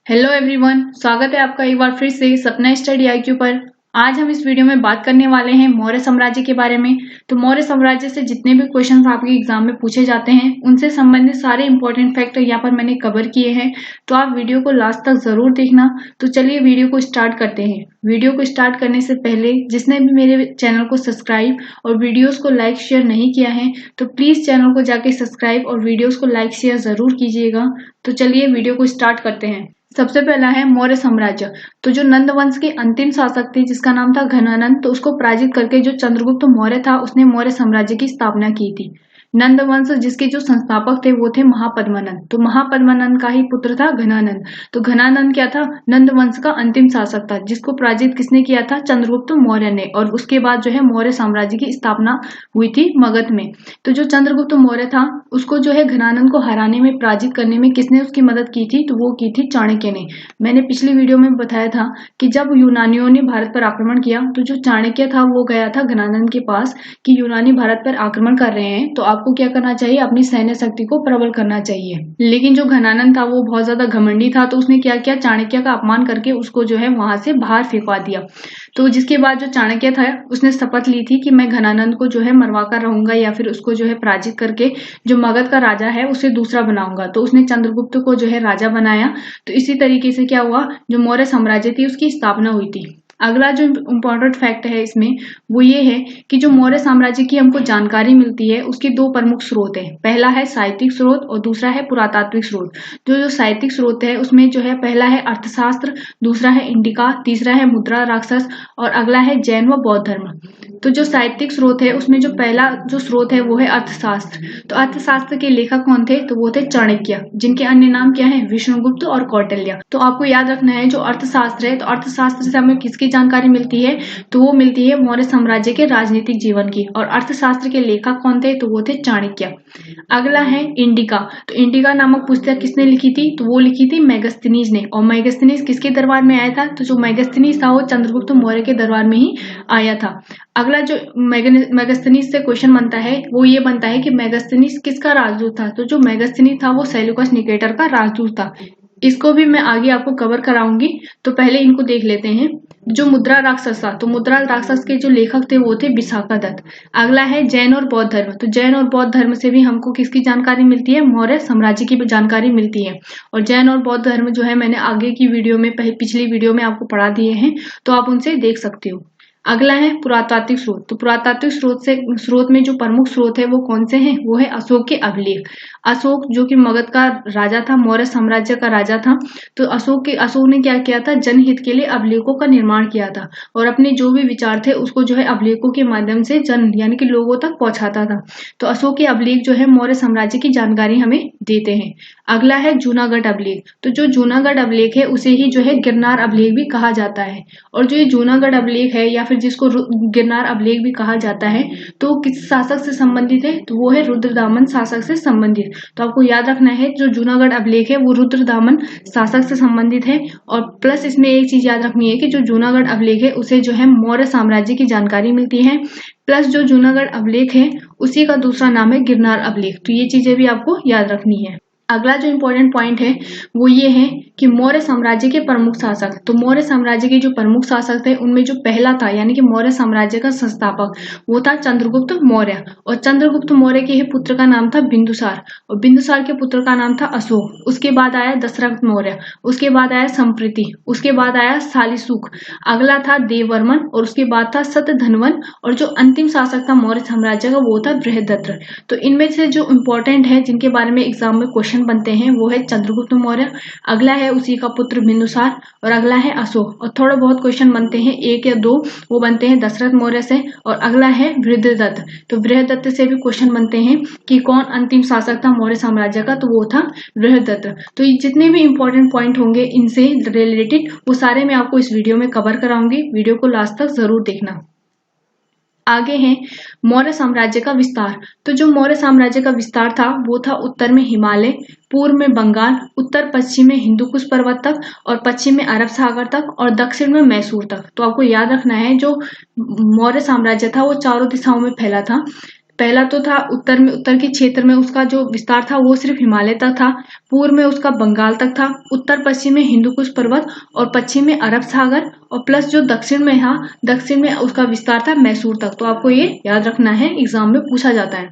Hello everyone, स्वागत है आपका एक बार फिर से सपना स्टडी आईक्यू पर। आज हम इस वीडियो में बात करने वाले हैं मौर्य साम्राज्य के बारे में। तो मौर्य साम्राज्य से जितने भी क्वेश्चंस आपके एग्जाम में पूछे जाते हैं उनसे संबंधित सारे इंपॉर्टेंट फैक्ट यहाँ पर मैंने कवर किए हैं, तो आप वीडियो को लास्ट तक जरूर देखना। तो चलिए वीडियो को स्टार्ट करते हैं। वीडियो को स्टार्ट करने से पहले जिसने भी मेरे चैनल को सब्सक्राइब और वीडियोज को लाइक शेयर नहीं किया है तो प्लीज चैनल को जाके सब्सक्राइब और वीडियोज को लाइक शेयर जरूर कीजिएगा। तो चलिए वीडियो को स्टार्ट करते हैं। सबसे पहला है मौर्य साम्राज्य। तो जो नंद वंश के अंतिम शासक थे जिसका नाम था घनानंद, तो उसको पराजित करके जो चंद्रगुप्त मौर्य था उसने मौर्य साम्राज्य की स्थापना की थी। नंद वंश जिसके जो संस्थापक थे वो थे महापद्मानंद, तो महापद्मानंद का ही पुत्र था घनानंद। तो घनानंद क्या था? नंद वंश का अंतिम शासक था जिसको पराजित किसने किया था? चंद्रगुप्त मौर्य ने। और उसके बाद जो है मौर्य साम्राज्य की स्थापना हुई थी मगध में। तो जो चंद्रगुप्त मौर्य था उसको जो है घनानंद को हराने में, पराजित करने में किसने उसकी मदद की थी? तो वो की थी चाणक्य ने। मैंने पिछली वीडियो में बताया था कि जब यूनानियों ने भारत पर आक्रमण किया तो जो चाणक्य था वो गया था घनानंद के पास कि यूनानी भारत पर आक्रमण कर रहे हैं, तो आपको क्या करना चाहिए? अपनी सैन्य शक्ति को प्रबल करना चाहिए। लेकिन जो घनानंद था वो बहुत ज्यादा घमंडी था, तो उसने क्या किया? चाणक्य का अपमान करके उसको जो है वहां से बाहर फेंकवा दिया। तो जिसके बाद जो चाणक्य था उसने शपथ ली थी कि मैं घनानंद को जो है मरवा कर रहूंगा या फिर उसको जो है पराजित करके जो मगध का राजा है उसे दूसरा बनाऊंगा। तो उसने चंद्रगुप्त को जो है राजा बनाया। तो इसी तरीके से क्या हुआ? जो मौर्य साम्राज्य थी उसकी स्थापना हुई थी। अगला जो इम्पोर्टेंट फैक्ट है इसमें वो ये है कि जो मौर्य साम्राज्य की हमको जानकारी मिलती है उसके दो प्रमुख स्रोत है। पहला है साहित्यिक स्रोत और दूसरा है पुरातात्विक स्रोत। जो साहित्यिक स्रोत है उसमें जो है पहला है अर्थशास्त्र, दूसरा है इंडिका, तीसरा है मुद्रा राक्षस और अगला है जैन व बौद्ध धर्म। तो जो साहित्यिक स्रोत है उसमें जो पहला जो स्रोत है वो है अर्थशास्त्र। तो अर्थशास्त्र के लेखक कौन थे? तो वो थे चाणक्य, जिनके अन्य नाम क्या है? विष्णुगुप्त और कौटिल्य। तो आपको याद रखना है जो अर्थशास्त्र है, तो अर्थशास्त्र से हमें किसकी जानकारी मिलती है? तो वो मिलती है मौर्य साम्राज्य के राजनीतिक जीवन की। और अर्थशास्त्र के लेखक कौन थे? तो वो थे चाणक्य। अगला है इंडिका। तो इंडिका नामक पुस्तक किसने लिखी थी? तो वो लिखी थी मेगास्थनीज ने। और मेगास्थनीज किसके दरबार में आया था? तो जो मेगास्थनीज था वो चंद्रगुप्त मौर्य के दरबार में ही आया था। अगला जो मेगास्थनीज से क्वेश्चन बनता है वो ये बनता है कि मेगास्थनीज किसका राजदूत था? तो जो मेगास्थनीज था वो सेल्यूकस निकेटर का राजदूत था। इसको भी मैं आगे आपको कवर कराऊंगी, तो पहले इनको देख लेते हैं। जो मुद्रा राक्षस था, तो मुद्रा राक्षस के जो लेखक थे वो थे विशाखादत्त। अगला है जैन और बौद्ध धर्म। तो जैन और बौद्ध धर्म से भी हमको किसकी जानकारी मिलती है? मौर्य साम्राज्य की जानकारी मिलती है। और जैन और बौद्ध धर्म जो है मैंने आगे की वीडियो में, पिछली वीडियो में आपको पढ़ा दिए हैं, तो आप उनसे देख सकते हो। अगला है पुरातात्विक स्रोत। तो पुरातात्विक स्रोत में जो प्रमुख स्रोत है वो कौन से हैं? वो है अशोक के अभिलेख। अशोक जो कि मगध का राजा था, मौर्य साम्राज्य का राजा था, तो अशोक ने क्या किया था? जनहित के लिए अभिलेखों का निर्माण किया था और अपने जो भी विचार थे उसको जो है अभिलेखों के माध्यम से जन यानी कि लोगों तक पहुंचाता था। तो अशोक के अभिलेख जो है मौर्य साम्राज्य की जानकारी हमें देते हैं। अगला है जूनागढ़ अभिलेख। तो जो जूनागढ़ अभिलेख है उसे ही जो है गिरनार अभिलेख भी कहा जाता है। और जो ये जूनागढ़ अभिलेख है या फिर जिसको गिरनार अभिलेख भी कहा जाता है, तो किस शासक से संबंधित है? तो वो है रुद्रदामन शासक से संबंधित। तो आपको याद रखना है जो जूनागढ़ अभिलेख है वो रुद्रदामन शासक से संबंधित है। और प्लस इसमें एक चीज याद रखनी है कि जो जूनागढ़ अभिलेख है उसे जो है मौर्य साम्राज्य की जानकारी मिलती है। प्लस जो जूनागढ़ अभिलेख है उसी का दूसरा नाम है गिरनार अभिलेख। तो ये चीजें भी आपको याद रखनी है। अगला जो इम्पोर्टेंट पॉइंट है वो ये है कि मौर्य साम्राज्य के प्रमुख शासक। तो मौर्य साम्राज्य के जो प्रमुख शासक थे उनमें जो पहला था यानी कि मौर्य साम्राज्य का संस्थापक वो था चंद्रगुप्त मौर्य। और चंद्रगुप्त मौर्य के ही पुत्र का नाम था बिंदुसार और बिंदुसार के पुत्र का नाम था अशोक। उसके बाद आया दशरथ मौर्य, उसके बाद आया संप्रीति, उसके बाद आया शालिशुक, अगला था देववर्मन और उसके बाद था शतधन्वन और जो अंतिम शासक था मौर्य साम्राज्य का वो था बृहदत्त। तो इनमें से जो इम्पोर्टेंट है जिनके बारे में एग्जाम में क्वेश्चन बनते हैं वो है चंद्रगुप्त मौर्य, अगला है उसी का पुत्र बिंदुसार और अगला है अशोक। और थोड़ा बहुत क्वेश्चन बनते हैं, एक या दो, वो बनते हैं दशरथ मौर्य से और अगला है बृहदत्त। तो बृहदत्त से भी क्वेश्चन बनते हैं कि कौन अंतिम शासक था मौर्य साम्राज्य का, तो वो था बृहदत्त। तो ये जितने भी इंपॉर्टेंट पॉइंट होंगे इनसे रिलेटेड वो सारे मैं आपको इस वीडियो में कवर कराऊंगी। वीडियो को लास्ट तक जरूर देखना। आगे है मौर्य साम्राज्य का विस्तार। तो जो मौर्य साम्राज्य का विस्तार था वो था उत्तर में हिमालय, पूर्व में बंगाल, उत्तर पश्चिम में हिंदुकुश पर्वत तक और पश्चिम में अरब सागर तक और दक्षिण में मैसूर तक। तो आपको याद रखना है जो मौर्य साम्राज्य था वो चारों दिशाओं में फैला था। पहला तो था उत्तर में, उत्तर के क्षेत्र में उसका जो विस्तार था वो सिर्फ हिमालय तक था, पूर्व में उसका बंगाल तक था, उत्तर पश्चिम में हिंदुकुश पर्वत और पश्चिम में अरब सागर, और प्लस जो दक्षिण में था, दक्षिण में उसका विस्तार था मैसूर तक। तो आपको ये याद रखना है, एग्जाम में पूछा जाता है।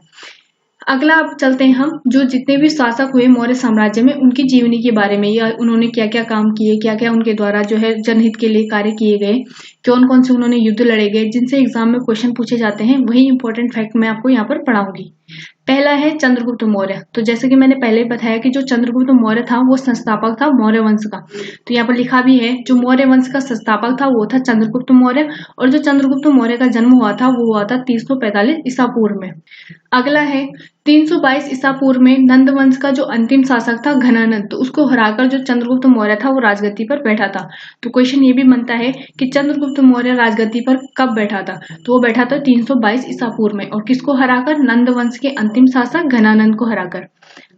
अगला अब चलते हैं हम, जो जितने भी शासक हुए मौर्य साम्राज्य में उनकी जीवनी के बारे में, या उन्होंने क्या क्या काम किए, क्या क्या उनके द्वारा जो है जनहित के लिए कार्य किए गए, कौन कौन से उन्होंने युद्ध लड़े गए, जिनसे एग्जाम में क्वेश्चन पूछे जाते हैं, वही इंपॉर्टेंट फैक्ट मैं आपको यहाँ पर पढ़ाऊंगी। पहला है चंद्रगुप्त मौर्य। तो जैसे कि मैंने पहले बताया कि जो चंद्रगुप्त मौर्य था वो संस्थापक था मौर्य वंश का। तो यहाँ पर लिखा भी है, जो मौर्य वंश का संस्थापक था वो था चंद्रगुप्त मौर्य, और जो चंद्रगुप्त मौर्य का जन्म हुआ था वो हुआ था 345 ईसा पूर्व में। अगला है 322 ईसा पूर्व में नंद वंश का जो अंतिम शासक था घनानंद, तो उसको हराकर जो चंद्रगुप्त मौर्य था वो राजगद्दी पर बैठा था। तो क्वेश्चन ये भी बनता है कि चंद्रगुप्त मौर्य राजगद्दी पर कब बैठा था, तो वो बैठा था 322 ईसा पूर्व में, और किसको हराकर? नंद वंश के अंतिम शासक घनानंद को हराकर।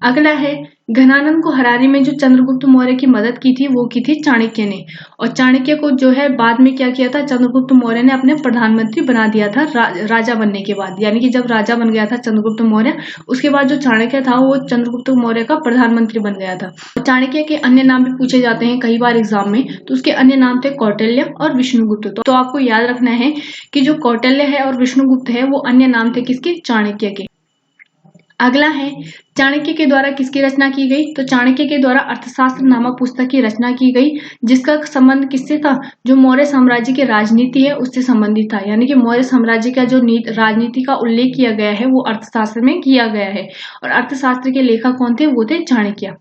अगला है, घनानंद को हराने में जो चंद्रगुप्त मौर्य की मदद की थी वो की थी चाणक्य ने, और चाणक्य को जो है बाद में क्या किया था, चंद्रगुप्त मौर्य ने अपने प्रधानमंत्री बना दिया था राजा बनने के बाद। यानी कि जब राजा बन गया था चंद्रगुप्त मौर्य, उसके बाद जो चाणक्य था वो चंद्रगुप्त मौर्य का प्रधानमंत्री बन गया था। चाणक्य के अन्य नाम भी पूछे जाते हैं कई बार एग्जाम में, तो उसके अन्य नाम थे कौटिल्य और विष्णुगुप्त। तो आपको याद रखना है कि जो कौटिल्य है और विष्णुगुप्त है वो अन्य नाम थे किसके? चाणक्य के। अगला है, चाणक्य के द्वारा किसकी रचना की गई? तो चाणक्य के द्वारा अर्थशास्त्र नामक पुस्तक की रचना की गई, जिसका संबंध किससे था? जो मौर्य साम्राज्य की राजनीति है उससे संबंधित था। यानी कि मौर्य साम्राज्य का जो राजनीति का उल्लेख किया गया है वो अर्थशास्त्र में किया गया है, और अर्थशास्त्र के लेखक कौन थे? वो थे चाणक्य।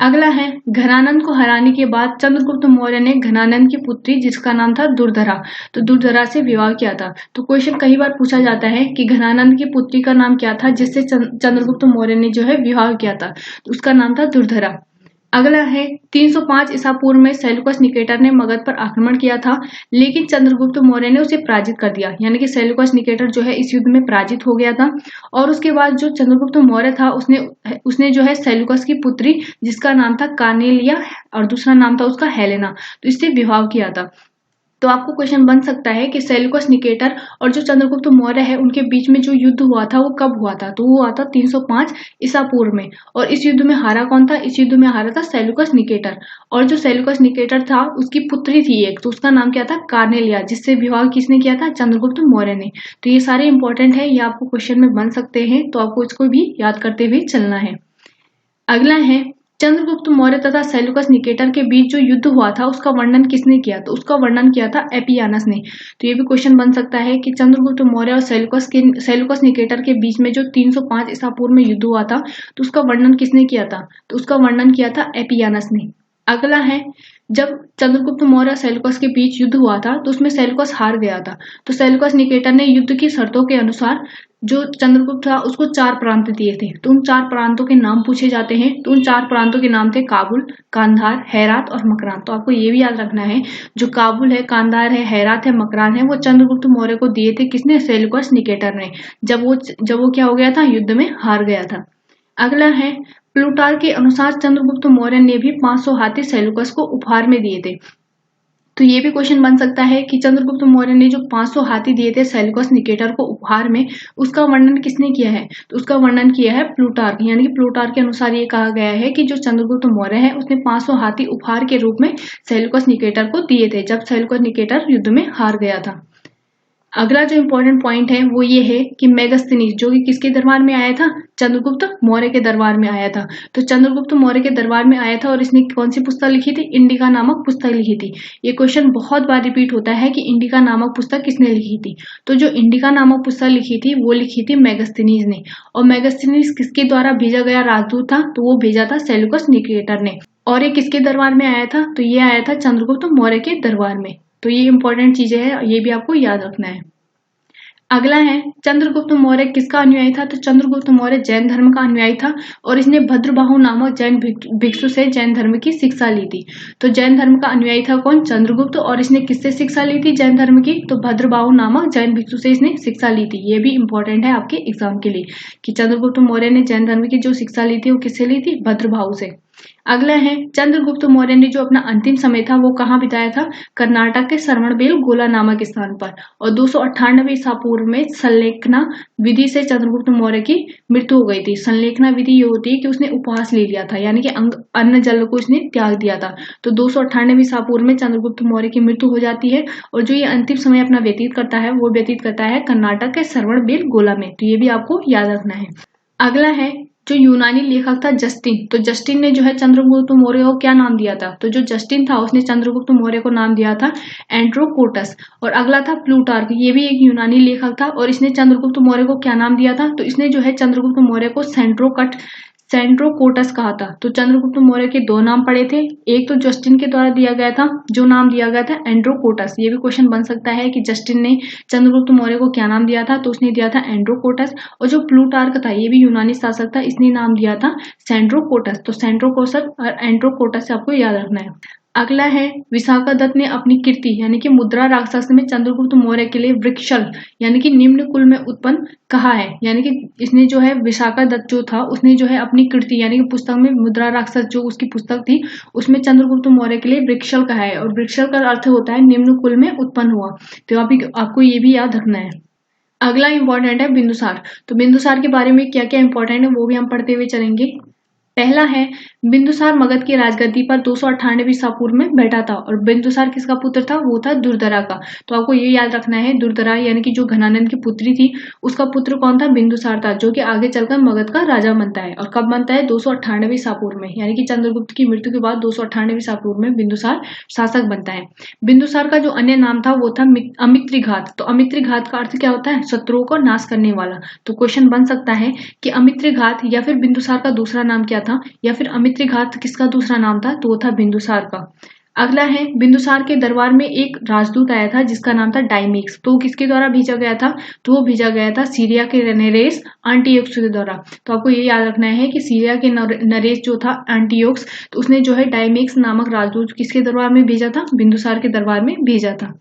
अगला है, घनानंद को हराने के बाद चंद्रगुप्त मौर्य ने घनानंद की पुत्री जिसका नाम था दुर्धरा, तो दुर्धरा से विवाह किया था। तो क्वेश्चन कई बार पूछा जाता है कि घनानंद की पुत्री का नाम क्या था जिससे चंद्रगुप्त मौर्य ने जो है विवाह किया था, तो उसका नाम था दुर्धरा। अगला है, 305 ईसा पूर्व में सेल्यूकस निकेटर ने मगध पर आक्रमण किया था, लेकिन चंद्रगुप्त मौर्य ने उसे पराजित कर दिया। यानी कि सेल्यूकस निकेटर जो है इस युद्ध में पराजित हो गया था, और उसके बाद जो चंद्रगुप्त मौर्य था उसने जो है सेल्यूकस की पुत्री जिसका नाम था कार्नेलिया और दूसरा नाम था उसका हेलेना, तो इससे विवाह किया था। तो आपको क्वेश्चन बन सकता है कि सेल्यूकस निकेटर और जो चंद्रगुप्त मौर्य है उनके बीच में जो युद्ध हुआ था वो कब हुआ था? तो वो हुआ था 305 ईसा पूर्व में, और इस युद्ध में हारा कौन था? इस युद्ध में हारा था सेल्यूकस निकेटर, और जो सेल्यूकस निकेटर था उसकी पुत्री थी एक, तो उसका नाम क्या था? कार्नेलिया, जिससे विवाह किसने किया था? चंद्रगुप्त मौर्य ने। तो ये सारे इंपॉर्टेंट है, ये आपको क्वेश्चन में बन सकते हैं, तो आपको इसको भी याद करते हुए चलना है। अगला है, चंद्रगुप्त मौर्य तथा सेल्यूकस निकेटर के बीच जो युद्ध हुआ था उसका वर्णन किसने किया? तो उसका वर्णन किया था एपियानस ने। तो ये भी क्वेश्चन बन सकता है कि चंद्रगुप्त मौर्य और सेल्यूकस निकेटर के बीच में जो 305 ईसा पूर्व में युद्ध हुआ था तो उसका वर्णन किसने किया था? तो उसका वर्णन किया था एपियानस ने। अगला है, जब चंद्रगुप्त मौर्य और सेल्यूकस के बीच युद्ध हुआ था तो उसमें सेल्यूकस हार गया था, तो सेल्यूकस निकेटर ने युद्ध की शर्तों के अनुसार जो चंद्रगुप्त था उसको 4 प्रांत दिए थे। तो उन 4 प्रांतों के नाम पूछे जाते हैं, तो उन 4 प्रांतों के नाम थे काबुल, कांधार, हेरात और मकरान। तो आपको ये भी याद रखना है, जो काबुल है, कांधार है, हेरात है, मकरान है, वो चंद्रगुप्त मौर्य को दिए थे किसने? सेल्यूकस निकेटर ने, जब वो क्या हो गया था? युद्ध में हार गया था। अगला है, प्लूटार्क के अनुसार चंद्रगुप्त मौर्य ने भी 500 हाथी सेल्यूकस को उपहार में दिए थे। तो ये भी क्वेश्चन बन सकता है कि चंद्रगुप्त मौर्य ने जो 500 हाथी दिए थे सेल्यूकस निकेटर को उपहार में, उसका वर्णन किसने किया है? तो उसका वर्णन किया है प्लूटार्क। यानी कि प्लूटार्क के अनुसार ये कहा गया है कि जो चंद्रगुप्त मौर्य है उसने 500 हाथी उपहार के रूप में सेल्यूकस निकेटर को दिए थे जब सेल्यूकस निकेटर युद्ध में हार गया था। अगला जो इम्पोर्टेंट पॉइंट है वो ये है कि मेगास्थनीज जो कि किसके दरबार में आया था? चंद्रगुप्त मौर्य के दरबार में आया था। तो चंद्रगुप्त मौर्य के दरबार में आया था और इसने कौन सी पुस्तक लिखी थी? इंडिका नामक पुस्तक लिखी थी। ये क्वेश्चन बहुत बार रिपीट होता है कि इंडिका नामक पुस्तक किसने लिखी थी? तो जो इंडिका नामक पुस्तक लिखी थी वो लिखी थी मेगास्थनीज ने, और मेगास्थनीज किसके द्वारा भेजा गया राजदूत था? तो वो भेजा था सेल्यूकस निकेटर ने। और ये किसके दरबार में आया था? तो ये आया था चंद्रगुप्त मौर्य के दरबार में। तो ये इंपॉर्टेंट चीजें हैं, ये भी आपको याद रखना है। अगला है, चंद्रगुप्त मौर्य किसका अनुयायी था? तो चंद्रगुप्त मौर्य जैन धर्म का अनुयायी था, और इसने भद्रबाहु नामक जैन भिक्षु से जैन धर्म की शिक्षा ली थी। तो जैन धर्म का अनुयायी था कौन? चंद्रगुप्त। और इसने किससे शिक्षा ली थी जैन धर्म की? तो भद्रबाहु नामक जैन भिक्षु से इसने शिक्षा ली थी। ये भी इंपॉर्टेंट है आपके एग्जाम के लिए कि चंद्रगुप्त मौर्य ने जैन धर्म की जो शिक्षा ली थी वो किससे ली थी? भद्रबाहु से। अगला है चंद्रगुप्त मौर्य ने जो अपना अंतिम समय था वो कहाँ बिताया था? कर्नाटक के श्रवणबेलगोला नामक स्थान पर। और 298 ईसा पूर्व में संलेखना विधि से चंद्रगुप्त मौर्य की मृत्यु हो गई थी। संलेखना विधि ये होती है कि उसने उपवास ले लिया था, यानी कि अन्न जल को उसने त्याग दिया था। तो 298 ईसा पूर्व में चंद्रगुप्त मौर्य की मृत्यु हो जाती है। और जो ये अंतिम समय अपना व्यतीत करता है वो व्यतीत करता है कर्नाटक के श्रवणबेलगोला में। तो ये भी आपको याद रखना है। अगला है जो यूनानी लेखक था जस्टिन, तो जस्टिन ने जो है चंद्रगुप्त मौर्य को क्या नाम दिया था? तो जो जस्टिन था उसने चंद्रगुप्त मौर्य को नाम दिया था एंड्रोकोटस। और अगला था प्लूटार्क, ये भी एक यूनानी लेखक था और इसने चंद्रगुप्त मौर्य को क्या नाम दिया था? तो इसने जो है चंद्रगुप्त मौर्य को सेंड्रोकोटस कहा था। तो चंद्रगुप्त मौर्य के दो नाम पड़े थे, एक तो जस्टिन के द्वारा दिया गया था, जो नाम दिया गया था एंड्रोकोटस। ये भी क्वेश्चन बन सकता है कि जस्टिन ने चंद्रगुप्त मौर्य को क्या नाम दिया था? तो उसने दिया था एंड्रोकोटस। और जो प्लूटार्क था ये भी यूनानी शासक था, इसने नाम दिया था सेंड्रोकोटस। तो सेंड्रोकोटस और एंड्रोकोटस से आपको याद रखना है। अगला है विशाखा दत्त ने अपनी कीर्ति यानी कि मुद्रा राक्षस में चंद्रगुप्त मौर्य के लिए वृक्षल यानी कि निम्न कुल में उत्पन्न कहा है। यानी कि इसने जो है विशाखा दत्त जो था उसने जो है अपनी कीर्ति यानी कि पुस्तक में मुद्रा राक्षस जो उसकी पुस्तक थी उसमें चंद्रगुप्त मौर्य के लिए वृक्षल कहा है। और वृक्षल का अर्थ होता है निम्न कुल में उत्पन्न हुआ। तो आपको ये भी याद रखना है। अगला इंपॉर्टेंट है बिंदुसार। तो बिंदुसार के बारे में क्या क्या इंपॉर्टेंट है वो भी हम पढ़ते हुए चलेंगे। पहला है बिंदुसार मगध की राजगद्दी पर 298 ईसा पूर्व में बैठा था। और बिंदुसार किसका पुत्र था? वो था दुर्धरा का। तो आपको ये याद रखना है दुर्धरा यानी कि जो घनानंद की पुत्री थी उसका पुत्र कौन था? बिंदुसार था, जो कि आगे चलकर मगध का राजा बनता है। और कब बनता है? 298 ईसा पूर्व में, यानी कि चंद्रगुप्त की मृत्यु के बाद 298 ईसा पूर्व में बिंदुसार शासक बनता है। बिंदुसार का जो अन्य नाम था वो था अमित्रिघात। तो अमित्रिघात का अर्थ क्या होता है? शत्रुओं को नाश करने वाला। तो क्वेश्चन बन सकता है कि अमित्रिघात या फिर बिंदुसार का दूसरा नाम क्या था, या फिर अमित्रिघात किसका दूसरा नाम था? तो वो था बिंदुसार का। अगला है बिंदुसार के दरबार में एक राजदूत आया था जिसका नाम था डायमेक्स। तो किसके द्वारा भेजा गया था? तो वो भेजा गया था सीरिया के नरेश एंटियोक्स के द्वारा। तो आपको ये याद रखना है कि सीरिया के नरेश जो था एंटियोक्स, तो उसने जो है डायमेक्स नामक राजदूत किसके दरबार में भेजा था? बिंदुसार के दरबार में भेजा था।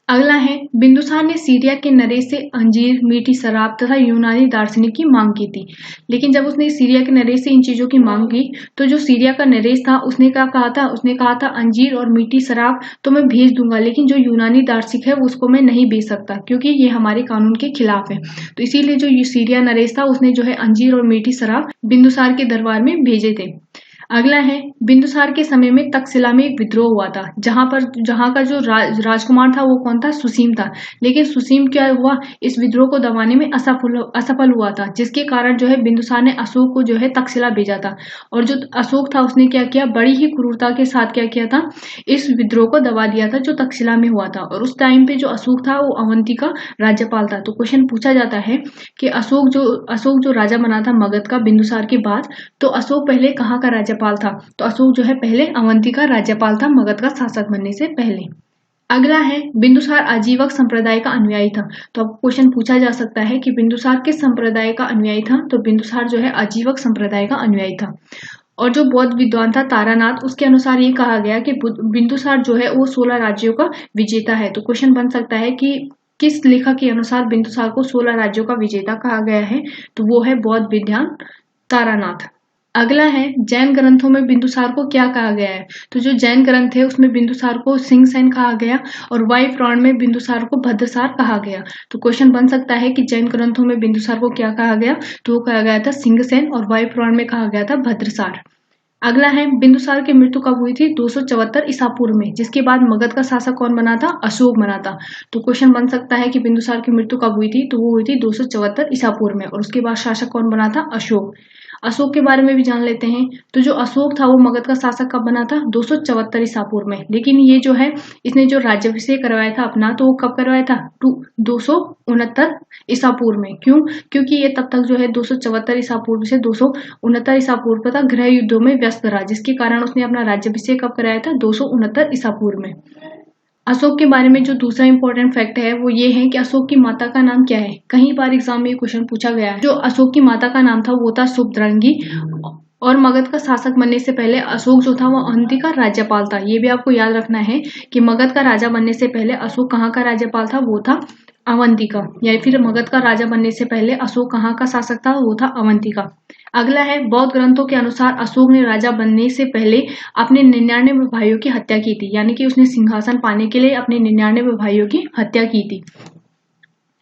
अगला है बिंदुसार ने सीरिया के नरेश से अंजीर, मीठी शराब तथा यूनानी दार्शनिक की मांग की थी। लेकिन जब उसने सीरिया के नरेश से इन चीजों की मांग की तो जो सीरिया का नरेश था उसने क्या कहा था? उसने कहा था अंजीर और मीठी शराब तो मैं भेज दूंगा, लेकिन जो यूनानी दार्शनिक है उसको मैं नहीं भेज सकता क्योंकि ये हमारे कानून के खिलाफ है। तो इसीलिए जो सीरिया नरेश था उसने जो है अंजीर और मीठी शराब बिंदुसार के दरबार में भेजे थे। अगला है बिंदुसार के समय में तक्षशिला में एक विद्रोह हुआ था जहां का जो राजकुमार था वो कौन था? सुसीम था। लेकिन सुसीम क्या हुआ? इस विद्रोह को दबाने में असफल हुआ था, जिसके कारण जो है बिंदुसार ने अशोक को जो है तक्षशिला भेजा था। और जो अशोक था उसने क्या किया? बड़ी ही क्रूरता के साथ क्या किया था? इस विद्रोह को दबा दिया था जो तक्षशिला में हुआ था। और उस टाइम पे जो अशोक था वो अवंती का राज्यपाल था। तो क्वेश्चन पूछा जाता है कि अशोक जो राजा बना था मगध का बिंदुसार के बाद, तो अशोक पहले कहाँ का राज्यपाल था? तो अशोक जो है पहले अवंती का राज्यपाल था मगध का शासक बनने से पहले। अगला है बिंदुसार आजीवक संप्रदाय का अनुयायी था। तो अब क्वेश्चन पूछा जा सकता है कि बिंदुसार किस संप्रदाय का अनुयायी था? तो बिंदुसार जो है आजीवक संप्रदाय का अनुयायी था। और जो बौद्ध विद्वान था तारानाथ, उसके अनुसार ये कहा गया कि बिंदुसार जो है वो 16 राज्यों का विजेता है। तो क्वेश्चन बन सकता है कि किस लेखक के अनुसार बिंदुसार को 16 राज्यों का विजेता कहा गया है? तो वो है बौद्ध विद्वान तारानाथ। अगला है जैन ग्रंथों में बिंदुसार को क्या कहा गया है? तो जो जैन ग्रंथ है उसमें बिंदुसार को सिंहसेन कहा गया और वायु पुराण में बिंदुसार को भद्रसार कहा गया। तो क्वेश्चन बन सकता है कि जैन ग्रंथों में बिंदुसार को क्या कहा गया? तो वो कहा गया था सिंहसेन और वायु पुराण में कहा गया था भद्रसार। अगला है बिंदुसार की मृत्यु कब हुई थी? 274 ईसा पूर्व में, जिसके बाद मगध का शासक कौन बना था? अशोक बना था। तो क्वेश्चन बन सकता है कि बिंदुसार की मृत्यु कब हुई थी? तो वो हुई थी 274 ईसा पूर्व में। और उसके बाद शासक कौन बना था? अशोक। अशोक के बारे में भी जान लेते हैं। तो जो अशोक था वो मगध का शासक कब बना था? 274 ईसा पूर्व में। लेकिन ये जो है इसने जो राज्याभिषेक करवाया था अपना, तो वो कब करवाया था? 269 ईसा पूर्व में। क्यों? क्योंकि ये तब तक जो है 274 ईसा पूर्व से 269 ईसा पूर्व तक गृह युद्धों में व्यस्त रहा, जिसके कारण उसने अपना राज्याभिषेक कब कराया था? 269 ईसा पूर्व में। अशोक के बारे में जो दूसरा इंपॉर्टेंट फैक्ट है वो ये है कि अशोक की माता का नाम क्या है? कई बार एग्जाम में ये क्वेश्चन पूछा गया है। जो अशोक की माता का नाम था वो था शुभद्रंगी। और मगध का शासक बनने से पहले अशोक जो था वो अवंती का राज्यपाल था। ये भी आपको याद रखना है कि मगध का राजा बनने से पहले अशोक कहाँ का राज्यपाल था? वो था अवंती का। या फिर मगध का राजा बनने से पहले अशोक कहाँ का शासक था? वो था अवंती का। अगला है, बौद्ध ग्रंथों के अनुसार अशोक ने राजा बनने से पहले अपने 99 भाइयों की हत्या की थी, यानी कि उसने सिंहासन पाने के लिए अपने 99 भाइयों की हत्या की थी।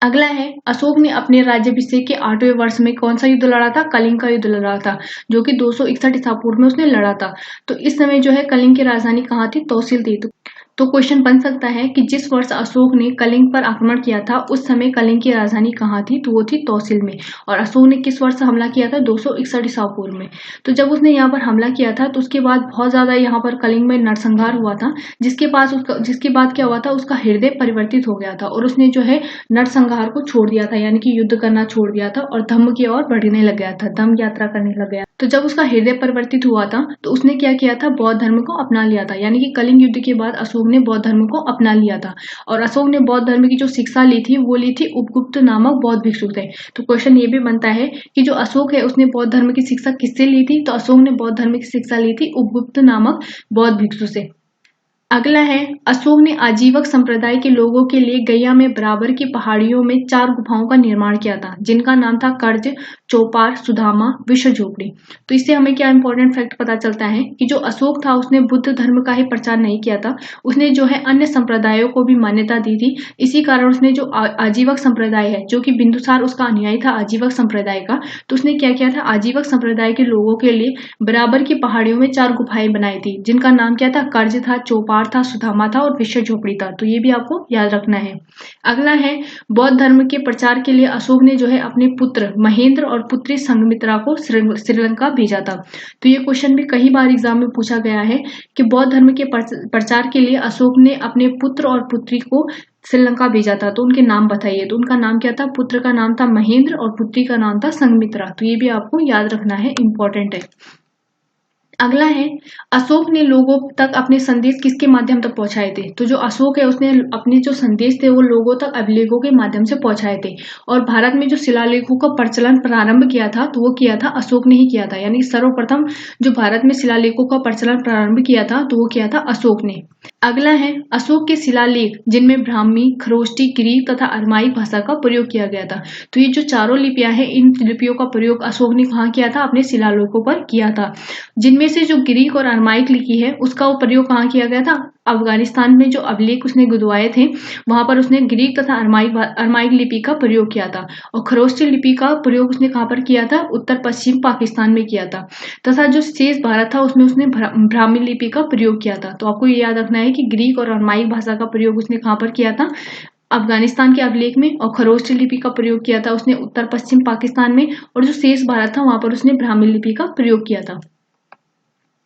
अगला है, अशोक ने अपने राज्याभिषेक के 8वें वर्ष में कौन सा युद्ध लड़ा था? कलिंग का युद्ध लड़ा था, जो कि 261 ईसा पूर्व में उसने लड़ा था। तो इस समय जो है कलिंग की राजधानी कहाँ थी? तौसील थी। तो क्वेश्चन बन सकता है कि जिस वर्ष अशोक ने कलिंग पर आक्रमण किया था उस समय कलिंग की राजधानी कहाँ थी? तो वो थी तौसील में। और अशोक ने किस वर्ष हमला किया था? 261 ईसा पूर्व में। तो जब उसने यहाँ पर हमला किया था तो उसके बाद बहुत ज्यादा यहाँ पर कलिंग में नरसंहार हुआ था, जिसके बाद क्या हुआ था? उसका हृदय परिवर्तित हो गया था और उसने जो है नरसंहार को छोड़ दिया था, यानी कि युद्ध करना छोड़ दिया था और धम्म की ओर बढ़ने लग गया था, धम्म यात्रा करने लग गया। तो जब उसका हृदय परिवर्तित हुआ था तो उसने क्या किया था? बौद्ध धर्म को अपना लिया था, यानी कि कलिंग युद्ध के बाद अशोक ने बौद्ध धर्म को अपना लिया था। और अशोक ने बौद्ध धर्म की जो शिक्षा ली थी वो ली थी उपगुप्त नामक बौद्ध भिक्षु से। तो क्वेश्चन ये भी बनता है कि जो अशोक है उसने बौद्ध धर्म की शिक्षा किससे ली थी? तो अशोक ने बौद्ध धर्म की शिक्षा ली थी उपगुप्त नामक बौद्ध भिक्षु से। अगला है, अशोक ने आजीवक संप्रदाय के लोगों के लिए गया में बराबर की पहाड़ियों में 4 गुफाओं का निर्माण किया था, जिनका नाम था कर्ज, चौपार, सुदामा, विश्व झोपड़ी। तो इससे हमें क्या इंपॉर्टेंट फैक्ट पता चलता है कि जो अशोक था उसने बुद्ध धर्म का ही प्रचार नहीं किया था, उसने जो है अन्य संप्रदायों को भी मान्यता दी थी। इसी कारण उसने जो आजीवक संप्रदाय है, जो कि बिंदुसार उसका अनुयायी था आजीवक संप्रदाय का, तो उसने क्या किया था? आजीवक संप्रदाय के लोगों के लिए बराबर की पहाड़ियों में 4 गुफाएं बनाई थी, जिनका नाम क्या था? कर्ज था, चौपार था, सुदामा था और विश्व झोपड़ी था। तो ये भी आपको याद रखना है। अगला है, बौद्ध धर्म के प्रचार के लिए अशोक ने जो है अपने पुत्र महेंद्र और पुत्री संघमित्रा को श्रीलंका भेजा था। तो ये क्वेश्चन भी कई बार एग्जाम में पूछा गया है कि बौद्ध धर्म के प्रचार के लिए अशोक ने अपने पुत्र और पुत्री को श्रीलंका भेजा था, तो उनके नाम बताइए। तो उनका नाम क्या था? पुत्र का नाम था महेंद्र और पुत्री का नाम था संघमित्रा। तो ये भी आपको याद रखना है, इंपॉर्टेंट है। अगला है, अशोक ने लोगों तक अपने संदेश किसके माध्यम तक पहुंचाए थे? तो जो अशोक है उसने अपने जो संदेश थे वो लोगों तक अभिलेखों के माध्यम से पहुंचाए थे। और भारत में जो शिलालेखों का प्रचलन प्रारंभ किया था तो वो किया था अशोक ने ही किया था, यानी सर्वप्रथम जो भारत में शिलालेखों का प्रचलन प्रारंभ किया था तो वो किया था अशोक ने। अगला है, अशोक के शिलालेख जिनमें ब्राह्मी, खरोष्टी, ग्रीक तथा अरमाइक भाषा का प्रयोग किया गया था। तो ये जो चारों लिपियां हैं इन लिपियों का प्रयोग अशोक ने कहाँ किया था? अपने शिलालेखों पर किया था। जिनमें से जो ग्रीक और अरमाइक लिपि है उसका वो प्रयोग कहाँ किया गया था? अफगानिस्तान में जो अभिलेख उसने गुदवाए थे वहां पर उसने ग्रीक तथा अरमाइक लिपि का प्रयोग किया था। और खरोष्टी लिपि का प्रयोग उसने कहाँ पर किया था? उत्तर पश्चिम पाकिस्तान में किया था। तथा जो शेष भारत था उसमें उसने ब्राह्मी लिपि का प्रयोग किया था। तो आपको ये याद रखना है कि ग्रीक और अरमाइक भाषा का प्रयोग उसने कहाँ पर किया था? अफगानिस्तान के अभिलेख में। और खरोष्टी लिपि का प्रयोग किया था उसने उत्तर पश्चिम पाकिस्तान में। और जो शेष भारत था वहां पर उसने ब्राह्मी लिपि का प्रयोग किया था।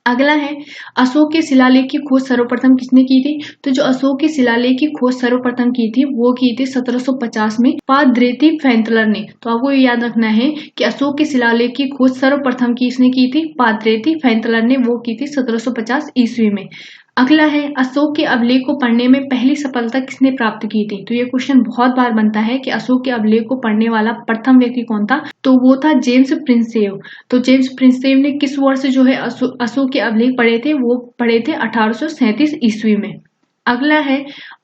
अगला है, अशोक के शिलालेख की खोज सर्वप्रथम किसने की थी? तो जो अशोक के शिलालेख की खोज सर्वप्रथम की थी वो की थी 1750 में पाद्रेती फैंतलर ने। तो आपको ये याद रखना है कि अशोक के शिलालेख की खोज सर्वप्रथम किसने की थी? पाद्रेती फैंतलर ने, वो की थी 1750 ईस्वी में। अगला है, अशोक के अभिलेख को पढ़ने में पहली सफलता किसने प्राप्त की थी? तो ये क्वेश्चन बहुत बार बनता है कि अशोक के अभिलेख को पढ़ने वाला प्रथम व्यक्ति कौन था? तो वो था जेम्स प्रिंसेप। तो जेम्स प्रिंसेप ने किस वर्ष जो है अशोक के अभिलेख पढ़े थे? वो पढ़े थे 1837 ईस्वी में। अगला है,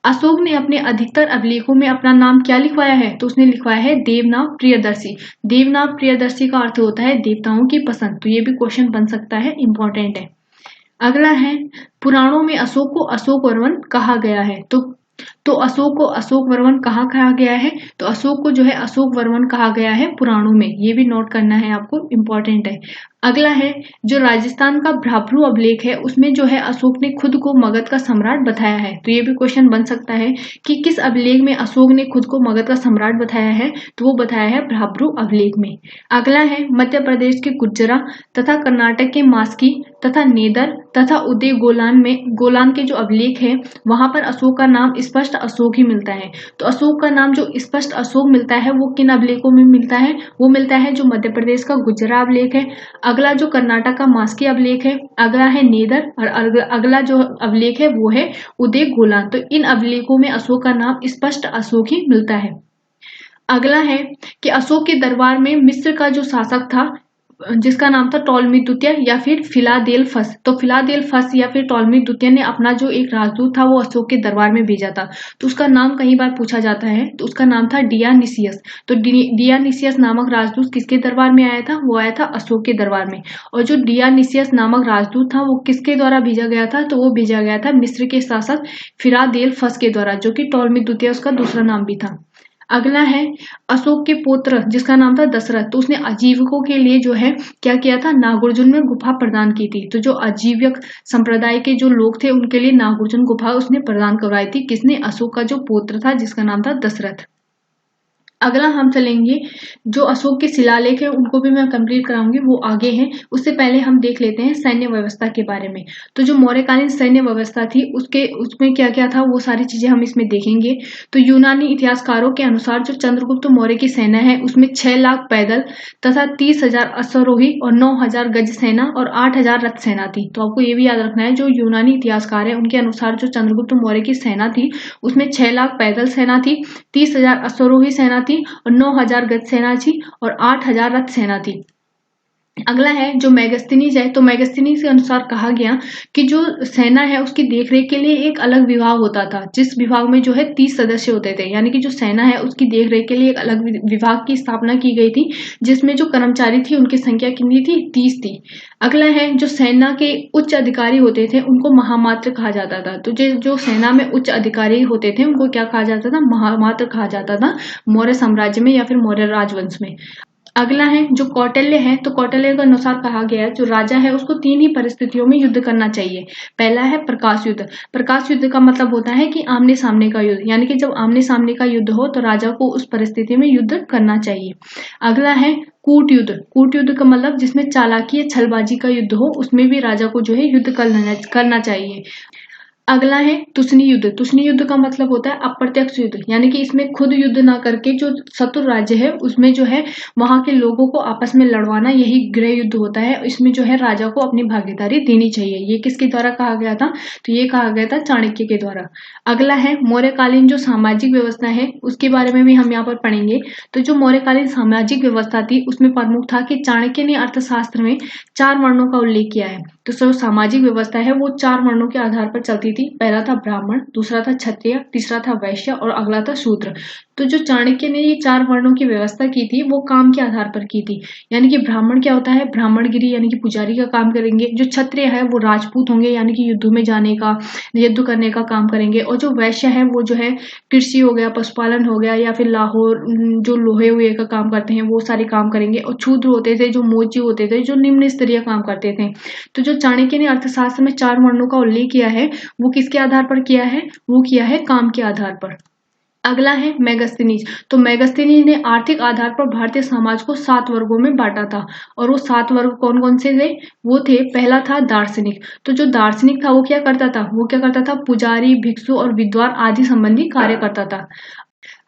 अशोक ने अपने अधिकतर अभिलेखों में अपना नाम क्या लिखवाया है? तो उसने लिखवाया है देवनाम प्रियदर्शी। देवनाम प्रियदर्शी का अर्थ होता है देवताओं की पसंद। तो ये भी क्वेश्चन बन सकता है, इंपॉर्टेंट है। अगला है, पुराणों में अशोक को अशोक वर्मन कहा गया है। तो अशोक को अशोक वर्मन कहाँ कहा गया है? तो अशोक को जो है अशोक वर्मन कहा गया है पुराणों में। ये भी नोट करना है आपको, इंपॉर्टेंट है। अगला है, जो राजस्थान का भ्राभ्रू अभिलेख है उसमें जो है अशोक ने खुद को मगध का सम्राट बताया है। तो ये भी क्वेश्चन बन सकता है कि किस अभिलेख में अशोक ने खुद को मगध का सम्राट बताया है? तो वो बताया है भ्राभ्रू अभिलेख में। अगला है, मध्य प्रदेश के गुज्जरा तथा कर्नाटक के मास्की तथा नेदर तथा उदय गोलान के जो अभिलेख है वहां पर अशोक का नाम स्पष्ट अशोक ही मिलता है। तो अशोक का नाम जो स्पष्ट अशोक मिलता है वो किन अभिलेखों में मिलता है? वो मिलता है जो मध्य प्रदेश का गुज्जरा अभिलेख है। अगला जो कर्नाटक का मास्की अभिलेख है, अगला है नेदर और अगला जो अभिलेख है वो है उदय गोलान। तो इन अभिलेखों में अशोक का नाम स्पष्ट अशोक ही मिलता है। अगला है कि अशोक के दरबार में मिस्र का जो शासक था जिसका नाम था टॉलमी द्वितीय या फिर फिलाडेल्फस। तो फिलाडेल्फस या फिर टॉलमी द्वितीय ने अपना जो एक राजदूत था वो अशोक के दरबार में भेजा था। तो उसका नाम कई बार पूछा जाता है, तो उसका नाम था डियानिसियस। तो डियानिसियस नामक राजदूत किसके दरबार में आया था? वो आया था अशोक के दरबार में। और जो डियानिसियस नामक राजदूत था वो किसके द्वारा भेजा गया था? तो वो भेजा गया था मिस्र के शासक फिलाडेल्फस के द्वारा, जो कि टॉलमी द्वितीय उसका दूसरा नाम भी था। अगला है अशोक के पुत्र जिसका नाम था दशरथ। तो उसने आजीविकों के लिए जो है क्या किया था? नागार्जुन में गुफा प्रदान की थी। तो जो आजीविक संप्रदाय के जो लोग थे उनके लिए नागार्जुन गुफा उसने प्रदान करवाई थी। किसने? अशोक का जो पुत्र था जिसका नाम था दशरथ। अगला हम चलेंगे, जो अशोक के शिलालेख है उनको भी मैं कंप्लीट कराऊंगी, वो आगे हैं। उससे पहले हम देख लेते हैं सैन्य व्यवस्था के बारे में। तो जो मौर्यकालीन सैन्य व्यवस्था थी उसमें क्या क्या था वो सारी चीजें हम इसमें देखेंगे। तो यूनानी इतिहासकारों के अनुसार जो चंद्रगुप्त मौर्य की सेना है उसमें 6 लाख पैदल तथा 30,000 अश्वारोही और 9,000 गज सेना और 8,000 रथ सेना थी। तो आपको ये भी याद रखना है, जो यूनानी इतिहासकार है उनके अनुसार जो चंद्रगुप्त मौर्य की सेना थी उसमें 6 लाख पैदल सेना थी, 30,000 अश्वारोही सेना थी और 9,000 गज सेना थी और 8,000 रथ सेना थी। अगला है जो मेगास्थनीज है। तो मेगास्थनीज के अनुसार कहा गया कि जो सेना है उसकी देखरेख के लिए एक अलग विभाग होता था, जिस विभाग में जो है 30 सदस्य होते थे। यानी कि जो सेना है उसकी देखरेख के लिए एक अलग विभाग की स्थापना की गई थी, जिसमें जो कर्मचारी थी उनकी संख्या कितनी थी? 30 थी। अगला है जो सेना के उच्च अधिकारी होते थे उनको महामात्र कहा जाता था। तो जो सेना में उच्च अधिकारी होते थे उनको क्या कहा जाता था? महामात्र कहा जाता था मौर्य साम्राज्य में या फिर मौर्य राजवंश में। अगला है जो कौटिल्य है। तो कौटिल्य के अनुसार कहा गया है जो राजा है उसको 3 ही परिस्थितियों में युद्ध करना चाहिए। पहला है प्रकाश युद्ध। प्रकाश युद्ध का मतलब होता है कि आमने सामने का युद्ध, यानी कि जब आमने सामने का युद्ध हो तो राजा को उस परिस्थिति में युद्ध करना चाहिए। अगला है कूट युद्ध। कूट युद्ध का मतलब जिसमें चालाकी या छलबाजी का युद्ध हो, उसमें भी राजा को जो है युद्ध करना चाहिए। अगला है तुसनी युद्ध। तुसनी युद्ध का मतलब होता है अप्रत्यक्ष युद्ध, यानी कि इसमें खुद युद्ध ना करके जो शत्रु राज्य है उसमें जो है वहां के लोगों को आपस में लड़वाना, यही गृह युद्ध होता है। इसमें जो है राजा को अपनी भागीदारी देनी चाहिए। ये किसके द्वारा कहा गया था? तो ये कहा गया था चाणक्य के द्वारा। अगला है मौर्यकालीन जो सामाजिक व्यवस्था है उसके बारे में भी हम यहाँ पर पढ़ेंगे। तो जो मौर्यकालीन सामाजिक व्यवस्था थी उसमें प्रमुख था कि चाणक्य ने अर्थशास्त्र में 4 वर्णों का उल्लेख किया है। तो जो सामाजिक व्यवस्था है वो 4 वर्णों के आधार पर चलती थी। पहला था ब्राह्मण, दूसरा था क्षत्रिय, तीसरा था वैश्य और अगला था शूद्र। तो जो चाणक्य ने ये 4 वर्णों की व्यवस्था की थी वो काम के आधार पर की थी। यानी कि ब्राह्मण क्या होता है? ब्राह्मणगिरी यानी कि पुजारी का काम करेंगे। जो क्षत्रिय है वो राजपूत होंगे, यानी कि युद्ध में जाने का, युद्ध करने का काम करेंगे। और जो वैश्य है वो जो है कृषि हो गया, पशुपालन हो गया, या फिर लाहौर जो लोहे वोहे का काम करते हैं वो सारे काम करेंगे। और शूद्र होते थे जो मोची होते थे, जो निम्न स्तरीय काम करते थे। तो जो चाणक्य ने अर्थशास्त्र में 4 वर्णों का उल्लेख किया है वो किसके आधार पर किया है? वो किया है काम के आधार पर। अगला है मेगास्थनीज। तो मेगास्थनीज ने आर्थिक आधार पर भारतीय समाज को 7 वर्गों में बांटा था। और वो 7 वर्ग कौन कौन से थे? वो थे, पहला था दार्शनिक। तो जो दार्शनिक था वो क्या करता था? वो क्या करता था? पुजारी, भिक्षु और विद्वान आदि संबंधी कार्य करता था।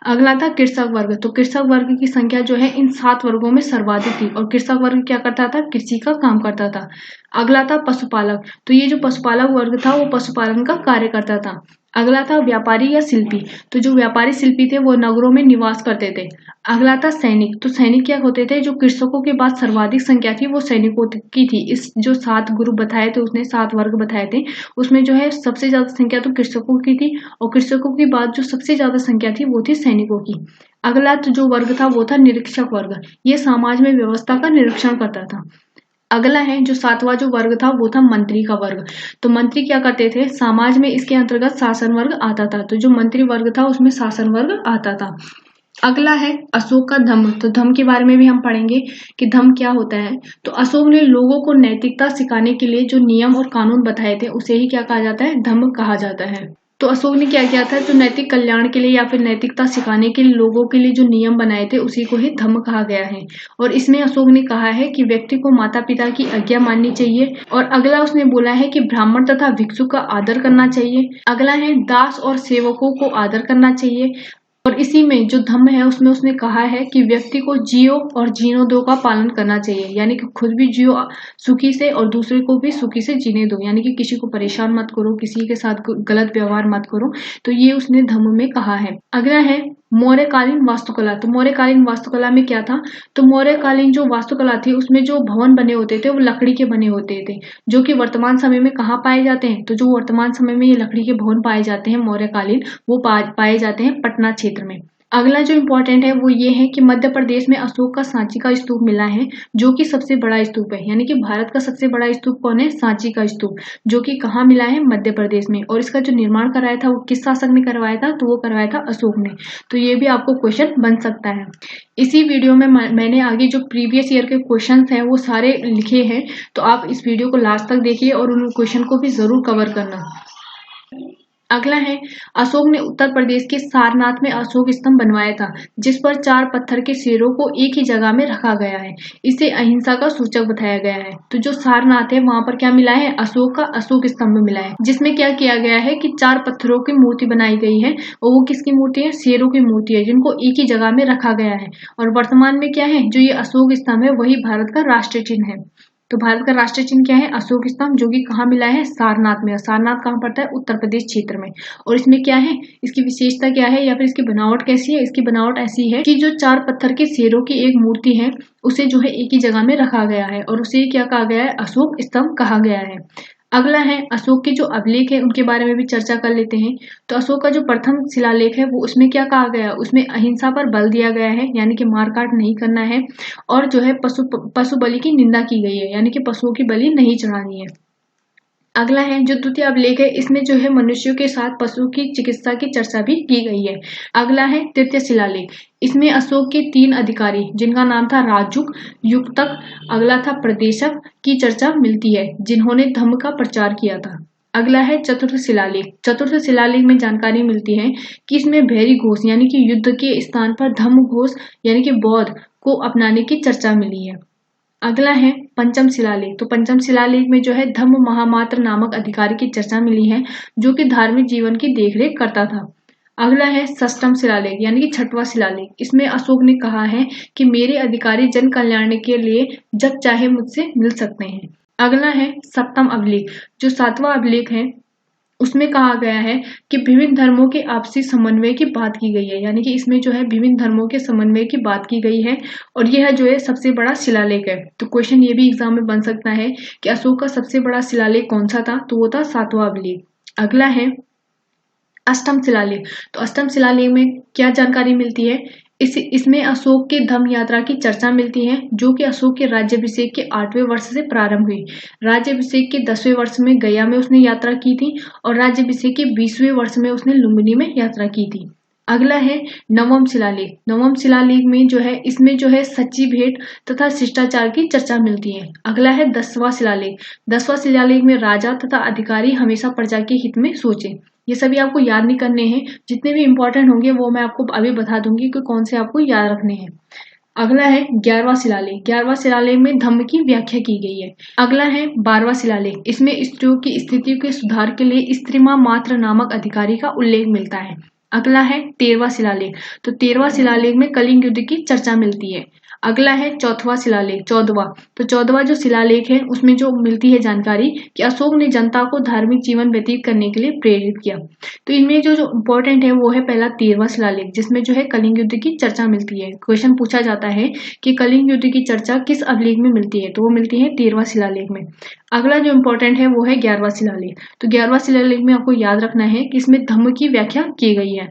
अगला था कृषक वर्ग। तो कृषक वर्ग की संख्या जो है इन 7 वर्गों में सर्वाधिक थी। और कृषक वर्ग क्या करता था? कृषि का काम करता था। अगला था पशुपालक। तो ये जो पशुपालक वर्ग था वो पशुपालन का कार्य करता था। अगला था व्यापारी या शिल्पी। तो जो व्यापारी शिल्पी थे वो नगरों में निवास करते थे। अगला था सैनिक। तो सैनिक क्या होते थे? जो कृषकों के बाद सर्वाधिक संख्या थी वो सैनिकों की थी। इस जो 7 ग्रुप बताए थे उसने 7 वर्ग बताए थे, उसमें जो है सबसे ज्यादा संख्या तो कृषकों की थी और कृषकों के बाद जो सबसे ज्यादा संख्या थी वो थी सैनिकों की। अगला तो जो वर्ग था वो था निरीक्षक वर्ग। ये समाज में व्यवस्था का निरीक्षण करता था। अगला है जो 7वां जो वर्ग था वो था मंत्री का वर्ग। तो मंत्री क्या करते थे? समाज में इसके अंतर्गत शासन वर्ग आता था। तो जो मंत्री वर्ग था उसमें शासन वर्ग आता था। अगला है अशोक का धम्म। तो धम्म के बारे में भी हम पढ़ेंगे कि धम्म क्या होता है। तो अशोक ने लोगों को नैतिकता सिखाने के लिए जो नियम और कानून बताए थे उसे ही क्या कहा जाता है? धम्म कहा जाता है। तो अशोक ने क्या किया था? जो नैतिक कल्याण के लिए या फिर नैतिकता सिखाने के लिए लोगों के लिए जो नियम बनाए थे उसी को ही धम्म कहा गया है। और इसमें अशोक ने कहा है कि व्यक्ति को माता पिता की आज्ञा माननी चाहिए। और अगला उसने बोला है कि ब्राह्मण तथा भिक्षु का आदर करना चाहिए। अगला है दास और सेवकों को आदर करना चाहिए। और इसी में जो धम्म है उसमें उसने कहा है कि व्यक्ति को जियो और जीनो दो का पालन करना चाहिए। यानी कि खुद भी जियो सुखी से और दूसरे को भी सुखी से जीने दो। यानी कि किसी को परेशान मत करो, किसी के साथ गलत व्यवहार मत करो। तो ये उसने धम्म में कहा है। अगला है मौर्यकालीन वास्तुकला। तो मौर्यकालीन वास्तुकला में क्या था, तो मौर्यकालीन जो वास्तुकला थी उसमें जो भवन बने होते थे वो लकड़ी के बने होते थे, जो कि वर्तमान समय में कहाँ पाए जाते हैं, तो जो वर्तमान समय में ये लकड़ी के भवन पाए जाते हैं मौर्यकालीन, वो पाए जाते हैं पटना क्षेत्र में। अगला जो इम्पोर्टेंट है वो ये है कि मध्य प्रदेश में अशोक का सांची का स्तूप मिला है, जो कि सबसे बड़ा स्तूप है। यानी कि भारत का सबसे बड़ा स्तूप कौन है, सांची का स्तूप, जो कि कहाँ मिला है, मध्य प्रदेश में। और इसका जो निर्माण कराया था वो किस शासक ने करवाया था, तो वो करवाया था अशोक ने। तो ये भी आपको क्वेश्चन बन सकता है। इसी वीडियो में मैंने आगे जो प्रीवियस ईयर के क्वेश्चन हैं वो सारे लिखे हैं, तो आप इस वीडियो को लास्ट तक देखिए और उन क्वेश्चन को भी जरूर कवर करना। अगला है, अशोक ने उत्तर प्रदेश के सारनाथ में अशोक स्तंभ बनवाया था, जिस पर 4 पत्थर के शेरों को एक ही जगह में रखा गया है। इसे अहिंसा का सूचक बताया गया है। तो जो सारनाथ है वहां पर क्या मिला है, अशोक का अशोक स्तंभ मिला है, जिसमें क्या किया गया है कि 4 पत्थरों की मूर्ति बनाई गई है, और वो किसकी मूर्ति है, शेरों की मूर्ति है, जिनको एक ही जगह में रखा गया है। और वर्तमान में क्या है, जो ये अशोक स्तंभ है वही भारत का राष्ट्रीय चिन्ह है। तो भारत का राष्ट्रीय चिन्ह क्या है, अशोक स्तंभ, जो कि कहाँ मिला है, सारनाथ में। सारनाथ कहाँ पड़ता है, उत्तर प्रदेश क्षेत्र में। और इसमें क्या है, इसकी विशेषता क्या है, या फिर इसकी बनावट कैसी है, इसकी बनावट ऐसी है कि जो 4 पत्थर के शेरों की एक मूर्ति है उसे जो है एक ही जगह में रखा गया है, और उसे क्या कहा गया है, अशोक स्तंभ कहा गया है। अगला है, अशोक के जो अभिलेख है उनके बारे में भी चर्चा कर लेते हैं। तो अशोक का जो प्रथम शिलालेख है वो उसमें क्या कहा गया है, उसमें अहिंसा पर बल दिया गया है, यानी कि मारकाट नहीं करना है, और जो है पशु बलि की निंदा की गई है, यानी कि पशुओं की बलि नहीं चढ़ानी है। अगला है, जो द्वितीय अभिलेख है इसमें जो है मनुष्यों के साथ पशु की चिकित्सा की चर्चा भी की गई है। अगला है तृतीय शिलालेख, इसमें अशोक के 3 अधिकारी जिनका नाम था राजुक, युक्तक, अगला था प्रदेशक की चर्चा मिलती है, जिन्होंने धम्म का प्रचार किया था। अगला है चतुर्थ शिलालेख। चतुर्थ शिलालेख में जानकारी मिलती है कि इसमें भैरी घोष यानी कि युद्ध के स्थान पर धम्म घोष यानी कि बौद्ध को अपनाने की चर्चा मिली है। अगला है पंचम शिलालेख। तो पंचम शिलालेख में जो है धम्म महामात्र नामक अधिकारी की चर्चा मिली है, जो कि धार्मिक जीवन की देखरेख करता था। अगला है षष्ठम शिलालेख यानी कि 6वां शिलालेख। इसमें अशोक ने कहा है कि मेरे अधिकारी जन कल्याण के लिए जब चाहे मुझसे मिल सकते हैं। अगला है सप्तम अभिलेख। जो 7वां अभिलेख है उसमें कहा गया है कि विभिन्न धर्मों के आपसी समन्वय की बात की गई है, यानी कि इसमें जो है विभिन्न धर्मों के समन्वय की बात की गई है, और यह जो है सबसे बड़ा शिलालेख है। तो क्वेश्चन ये भी एग्जाम में बन सकता है कि अशोक का सबसे बड़ा शिलालेख कौन सा था, तो वो था 7वां अभिलेख। अगला है अष्टम शिलालेख। तो अष्टम शिलालेख में क्या जानकारी मिलती है, इसमें अशोक के धम्म यात्रा की चर्चा मिलती है, जो कि अशोक के राज्याभिषेक के 8वें वर्ष से प्रारंभ हुई। राज्याभिषेक के 10वें वर्ष में गया में उसने यात्रा की थी, और राज्याभिषेक के 20वें वर्ष में उसने लुम्बिनी में यात्रा की थी। अगला है नवम शिलालेख। नवम शिलालेख में जो है इसमें जो है सच्ची भेंट तथा शिष्टाचार की चर्चा मिलती है। अगला है 10वां शिलालेख। 10वां शिलालेख में राजा तथा अधिकारी हमेशा प्रजा के हित में सोचे। ये सभी आपको याद नहीं करने हैं, जितने भी इंपॉर्टेंट होंगे वो मैं आपको अभी बता दूंगी कि कौन से आपको याद रखने हैं। अगला है 11वां शिलालेख। 11वां शिलालेख में धम्म की व्याख्या की गई है। अगला है 12वां शिलालेख। इसमें स्त्रियों की स्थिति के सुधार के लिए स्त्रीमा मात्र नामक अधिकारी का उल्लेख मिलता है। अगला है 13वां शिलालेख। तो 13वां शिलालेख में कलिंग युद्ध की चर्चा मिलती है। अगला है 4वां शिलालेख। 14वां, तो 14वां जो शिलालेख है उसमें जो मिलती है जानकारी कि अशोक ने जनता को धार्मिक जीवन व्यतीत करने के लिए प्रेरित किया। तो इनमें जो इम्पोर्टेंट है वो है पहला 13वां शिलालेख, जिसमें जो है कलिंग युद्ध की चर्चा मिलती है। क्वेश्चन पूछा जाता है कि कलिंग युद्ध की चर्चा किस अभिलेख में मिलती है, तो वो मिलती है 13वां शिलालेख में। अगला जो इम्पोर्टेंट है वो है 11वां शिलालेख। तो 11वां शिलालेख में आपको याद रखना है कि इसमें धम्म की व्याख्या की गई है।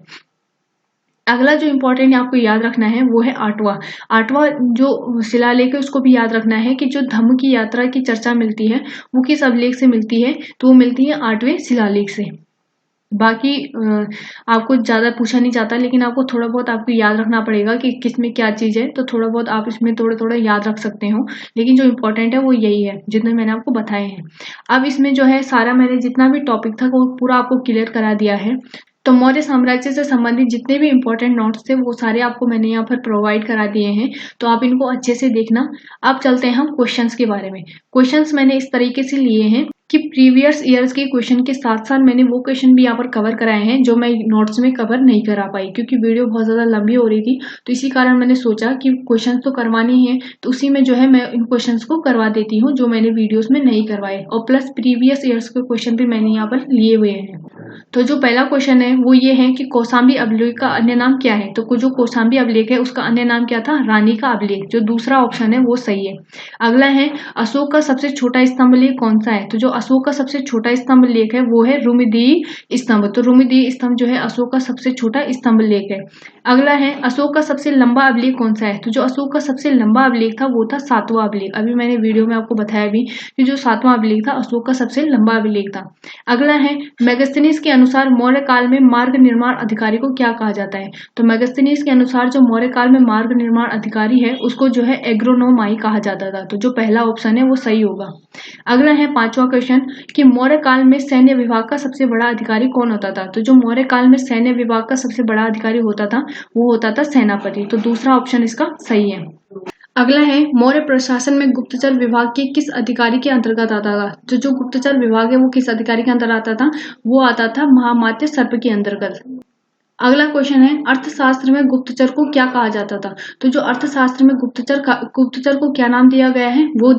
अगला जो इम्पोर्टेंट आपको याद रखना है वो है 8वां जो शिलालेख है उसको भी याद रखना है कि जो धम्म की यात्रा की चर्चा मिलती है वो किस अभिलेख से मिलती है, तो वो मिलती है 8वें शिलालेख से। बाकी आपको ज्यादा पूछा नहीं जाता, लेकिन आपको थोड़ा बहुत आपको याद रखना पड़ेगा कि किसमें क्या चीज है, तो थोड़ा बहुत आप इसमें थोड़ा थोड़ा याद रख सकते हो, लेकिन जो इम्पोर्टेंट है वो यही है जितने मैंने आपको बताए हैं। अब इसमें जो है सारा मैंने जितना भी टॉपिक था वो पूरा आपको क्लियर करा दिया है। तो मौर्य साम्राज्य से संबंधित जितने भी इंपॉर्टेंट नोट्स थे वो सारे आपको मैंने यहाँ पर प्रोवाइड करा दिए हैं, तो आप इनको अच्छे से देखना। अब चलते हैं हम क्वेश्चंस के बारे में। क्वेश्चंस मैंने इस तरीके से लिए हैं कि प्रीवियस ईयर्स के क्वेश्चन के साथ साथ मैंने वो क्वेश्चन भी यहाँ पर कवर कराए हैं जो मैं नोट्स में कवर नहीं करा पाई, क्योंकि वीडियो बहुत ज्यादा लंबी हो रही थी। तो इसी कारण मैंने सोचा कि क्वेश्चन तो करवाने ही हैं, तो उसी में जो है मैं इन क्वेश्चन को करवा देती हूँ जो मैंने वीडियोस में नहीं करवाए, और प्लस प्रीवियस ईयर्स के क्वेश्चन भी मैंने यहाँ पर लिए हुए हैं। तो जो पहला क्वेश्चन है वो ये है कि कौशाम्बी अभिलेख का अन्य नाम क्या है। तो जो कौशाम्बी अभिलेख है उसका अन्य नाम क्या था, रानी का अभिलेख। जो दूसरा ऑप्शन है वो सही है। अगला है अशोक का सबसे छोटा स्तंभ लेख कौन सा है। तो जो अशोक का सबसे छोटा स्तंभ लेख है वो है रुमिदीय स्तंभ। तो रुमिदीय स्तंभ जो है अशोक का सबसे छोटा स्तंभ लेख है। अगला है अशोक का सबसे लंबा अभिलेख कौन सा है। तो जो अशोक का सबसे लंबा अभिलेख था वो था 7वां अभिलेख। अभी मैंने वीडियो में आपको बताया भी कि जो 7वां अभिलेख था अशोक का सबसे लंबा अभिलेख था। अगला है मेगास्थनीज के अनुसार मौर्य काल में मार्ग निर्माण अधिकारी को क्या कहा जाता है। तो मेगास्थनीज के अनुसार जो मौर्य काल में मार्ग निर्माण अधिकारी है उसको जो है एग्रोनोमाई कहा जाता था। तो जो पहला ऑप्शन है वो सही होगा। अगला है 5वां क्वेश्चन कि मौर्य काल में सैन्य विभाग का सबसे बड़ा अधिकारी कौन होता था। तो जो मौर्य काल में सैन्य विभाग का सबसे बड़ा अधिकारी होता था वो होता था सेनापति। तो दूसरा ऑप्शन इसका सही है। अगला है मौर्य प्रशासन में गुप्तचर विभाग के किस अधिकारी के अंतर्गत आता था। तो जो गुप्तचर विभाग है वो किस अधिकारी के अंदर आता था, वो आता था महामात्य सर्प के अंतर्गत। अगला क्वेश्चन है अर्थशास्त्र में गुप्तचर को क्या कहा जाता था। तो जो अर्थशास्त्र में गुप्तचर को क्या नाम दिया गया है, वो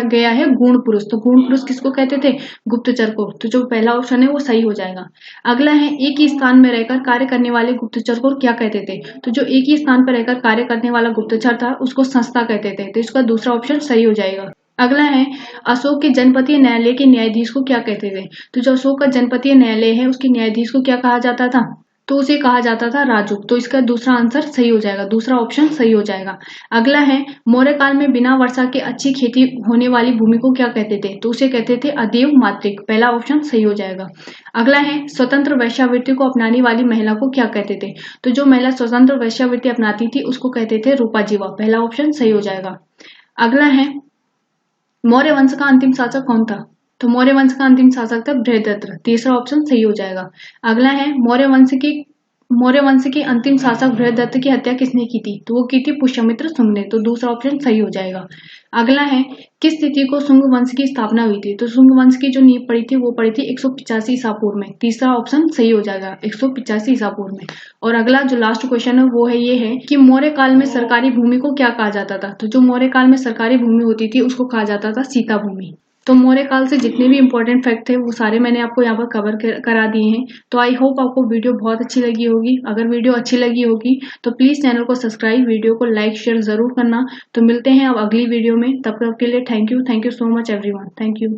गया है गुण पुरुष। तो गुण पुरुष किसको कहते थे, गुप्तचर को। तो जो पहला ऑप्शन है वो सही हो जाएगा। अगला है एक ही स्थान में रहकर कार्य करने वाले गुप्तचर को क्या कहते थे। तो जो एक ही स्थान पर रहकर कार्य करने वाला गुप्तचर था उसको संस्था कहते थे। तो इसका दूसरा ऑप्शन सही हो जाएगा। अगला है अशोक के जनपदीय न्यायालय के न्यायाधीश को क्या कहते थे। तो जो अशोक का जनपदीय न्यायालय है उसके न्यायाधीश को क्या कहा जाता था, तो उसे कहा जाता था राजुक। तो इसका दूसरा आंसर सही हो जाएगा, दूसरा ऑप्शन सही हो जाएगा। अगला है मौर्य काल में बिना वर्षा के अच्छी खेती होने वाली भूमि को क्या कहते थे। तो उसे कहते थे अदेव मातृक। पहला ऑप्शन सही हो जाएगा। अगला है स्वतंत्र वेश्यावृत्ति को अपनाने वाली महिला को क्या कहते थे। तो जो महिला स्वतंत्र वेश्यावृत्ति अपनाती थी उसको कहते थे रूपाजीवा। पहला ऑप्शन सही हो जाएगा। अगला है मौर्य वंश का अंतिम शासक कौन था। तो मौर्य वंश का अंतिम शासक था बृहदत्त। तीसरा ऑप्शन सही हो जाएगा। अगला है मौर्य वंश के अंतिम शासक बृहदत्त की हत्या किसने की थी। तो वो की थी पुष्यमित्र शुंग ने। तो दूसरा ऑप्शन सही हो जाएगा। अगला है किस तिथि को शुंग वंश की स्थापना हुई थी। तो शुंग वंश की जो नींव पड़ी थी वो पड़ी थी 185 ईसा पूर्व में। तीसरा ऑप्शन सही हो जाएगा, 185 ईसा पूर्व में। और अगला जो लास्ट क्वेश्चन है वो है ये है कि मौर्य काल में सरकारी भूमि को क्या कहा जाता था। तो जो मौर्य काल में सरकारी भूमि होती थी उसको कहा जाता था सीता भूमि। तो मौर्य काल से जितने भी इंपॉर्टेंट फैक्ट थे वो सारे मैंने आपको यहाँ पर कवर करा दिए हैं। तो आई होप आपको वीडियो बहुत अच्छी लगी होगी। अगर वीडियो अच्छी लगी होगी तो प्लीज चैनल को सब्सक्राइब, वीडियो को लाइक शेयर जरूर करना। तो मिलते हैं अब अगली वीडियो में, तब तक के लिए thank you so much everyone. Thank you.